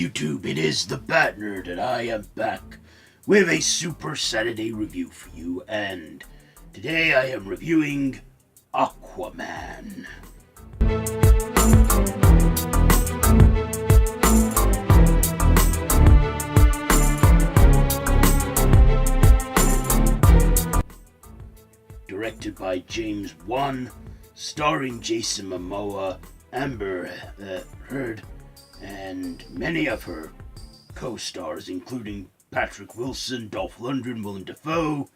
YouTube? It is the Bat Nerd, and I am back with a Super Saturday review for you, and today I am reviewing Aquaman. Directed by James Wan, starring Jason Momoa, Amber Heard, and many of her co-stars, including Patrick Wilson, Dolph Lundgren, Willem Dafoe,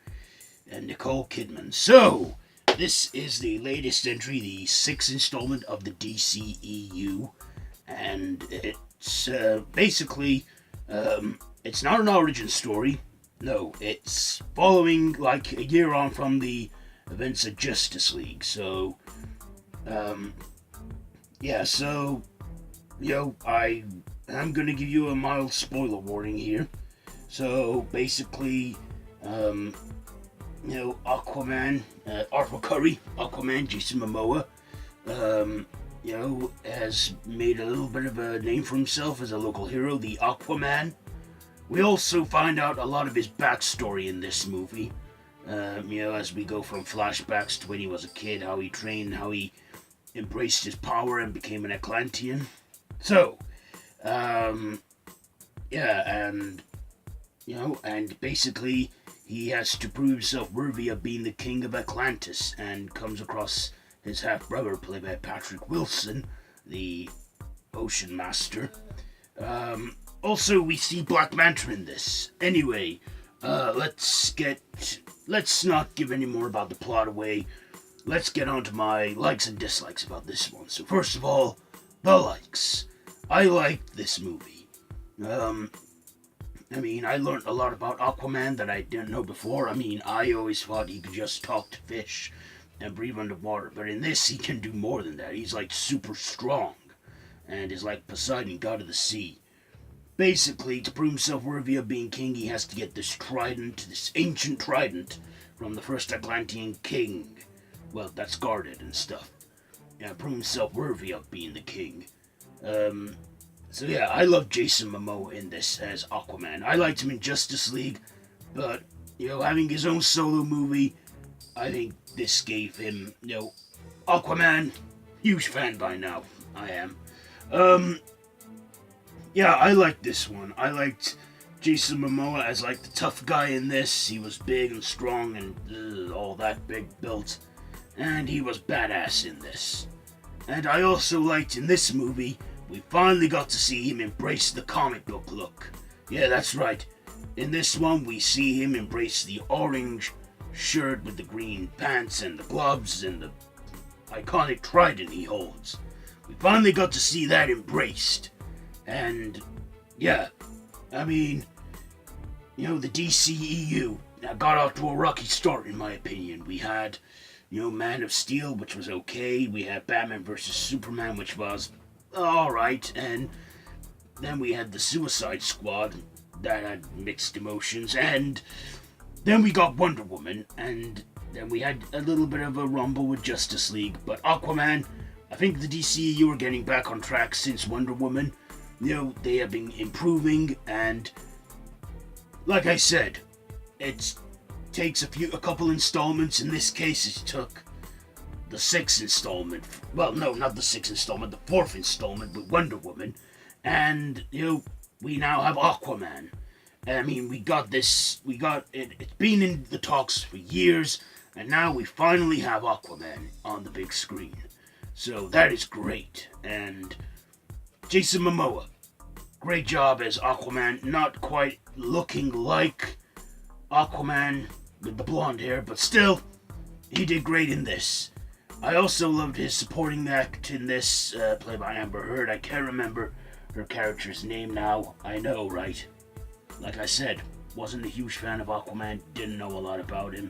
and Nicole Kidman. So, this is the latest entry, the 6th installment of the DCEU, and it's basically, it's not an origin story. No, it's following like a year on from the events of Justice League. So, I am going to give you a mild spoiler warning here. So, basically, Aquaman, Arthur Curry, Aquaman, Jason Momoa, has made a little bit of a name for himself as a local hero, the Aquaman. We also find out a lot of his backstory in this movie, as we go from flashbacks to when he was a kid, how he trained, how he embraced his power and became an Atlantean. So, and basically he has to prove himself worthy of being the king of Atlantis, and comes across his half-brother, played by Patrick Wilson, the Ocean Master. Also, we see Black Manta in this. Anyway, let's not give any more about the plot away. Let's get on to my likes and dislikes about this one. So first of all, the likes. I liked this movie. I learned a lot about Aquaman that I didn't know before. I always thought he could just talk to fish and breathe underwater. But in this, he can do more than that. He's like super strong and is like Poseidon, god of the sea. Basically, to prove himself worthy of being king, he has to get this trident, this ancient trident, from the first Atlantean king. Well, that's guarded and stuff. Prove himself worthy of being the king. I love Jason Momoa in this as Aquaman. I liked him in Justice League, but, having his own solo movie, I think this gave him, Aquaman, huge fan by now, I am. I liked this one. I liked Jason Momoa as like the tough guy in this. He was big and strong and all that big built. And he was badass in this. And I also liked in this movie, we finally got to see him embrace the comic book look. Yeah, that's right. In this one, we see him embrace the orange shirt with the green pants and the gloves and the iconic trident he holds. We finally got to see that embraced. And, the DCEU got off to a rocky start, in my opinion. We had, Man of Steel, which was okay. We had Batman vs. Superman, which was alright. And then we had the Suicide Squad, that had mixed emotions. And then we got Wonder Woman, and then we had a little bit of a rumble with Justice League. But Aquaman, I think the DCEU are getting back on track since Wonder Woman. They have been improving, and like I said, it takes a couple installments. In this case, it took the 6th installment. Well, no, not the 6th installment, the 4th installment with Wonder Woman. And, we now have Aquaman. We got this, it's been in the talks for years, and now we finally have Aquaman on the big screen. So that is great, and Jason Momoa, great job as Aquaman, not quite looking like Aquaman with the blonde hair, but still, he did great in this. I also loved his supporting act in this, played by Amber Heard. I can't remember her character's name now. I know, right? Like I said, wasn't a huge fan of Aquaman, didn't know a lot about him.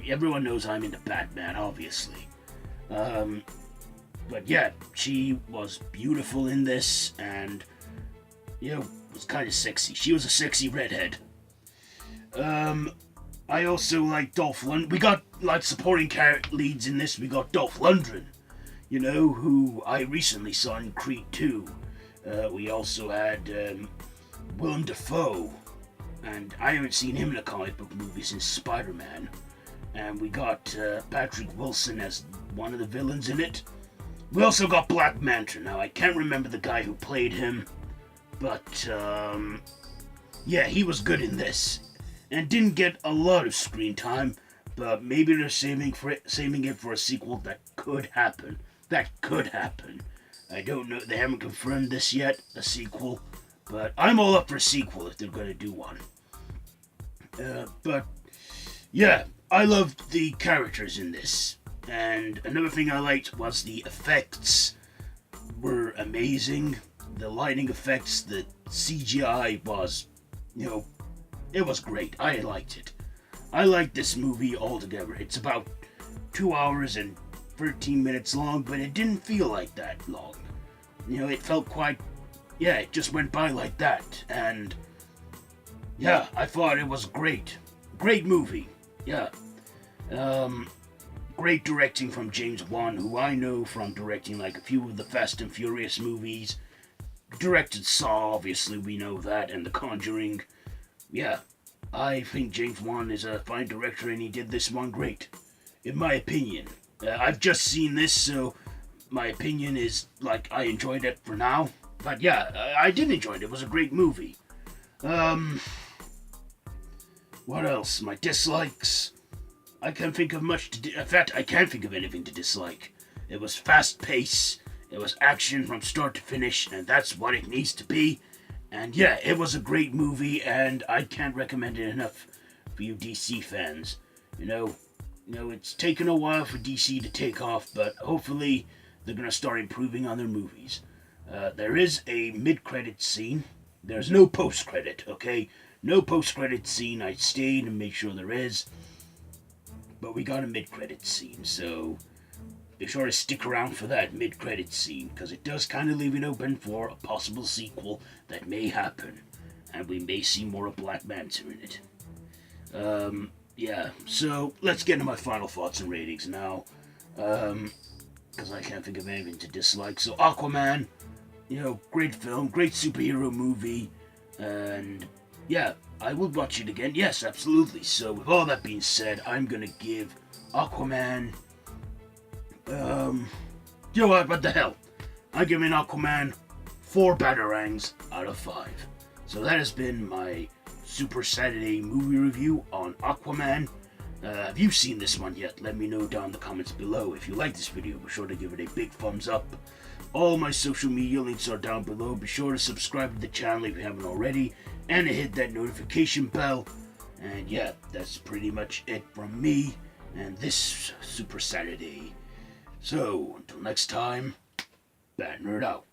Everyone knows I'm into Batman, obviously. But yeah, she was beautiful in this, and, was kind of sexy. She was a sexy redhead. I also like Dolph Lundgren. We got, supporting leads in this. We got Dolph Lundgren, who I recently saw in Creed 2. We also had Willem Dafoe, and I haven't seen him in a comic book movie since Spider-Man. And we got Patrick Wilson as one of the villains in it. We also got Black Manta. Now, I can't remember the guy who played him, but yeah, he was good in this. And didn't get a lot of screen time, but maybe they're saving it for a sequel that could happen. That could happen. I don't know. They haven't confirmed this yet, a sequel. But I'm all up for a sequel if they're going to do one. But, yeah, I loved the characters in this. And another thing I liked was the effects were amazing. The lighting effects, the CGI was, it was great. I liked it. I liked this movie altogether. It's about 2 hours and 13 minutes long, but it didn't feel like that long. It felt quite, it just went by like that. And, yeah, I thought it was great. Great movie. Yeah. Great directing from James Wan, who I know from directing like a few of the Fast and Furious movies. Directed Saw, obviously we know that, and The Conjuring. Yeah, I think James Wan is a fine director, and he did this one great, in my opinion. I've just seen this, so my opinion is, like, I enjoyed it for now. But yeah, I did enjoy it. It was a great movie. What else? My dislikes. I can't think of much to in fact, I can't think of anything to dislike. It was fast-paced. It was action from start to finish, and that's what it needs to be. And yeah, it was a great movie, and I can't recommend it enough for you DC fans. It's taken a while for DC to take off, but hopefully they're going to start improving on their movies. There is a mid-credit scene. There's no post-credit, okay? No post-credit scene. I stayed and made sure there is. But we got a mid-credit scene, so be sure to stick around for that mid-credit scene, because it does kind of leave it open for a possible sequel that may happen, and we may see more of Black Manta in it. Yeah, so let's get into my final thoughts and ratings now, because I can't think of anything to dislike. So Aquaman, great film, great superhero movie, and yeah, I will watch it again. Yes, absolutely. So with all that being said, I'm gonna give Aquaman, what the hell? I'm giving Aquaman 4 batarangs out of 5. So that has been my Super Saturday movie review on Aquaman. Have you seen this one yet? Let me know down in the comments below. If you like this video, be sure to give it a big thumbs up. All my social media links are down below. Be sure to subscribe to the channel if you haven't already, and to hit that notification bell. And yeah, that's pretty much it from me and this Super Saturday. So, until next time, Bad Nerd out.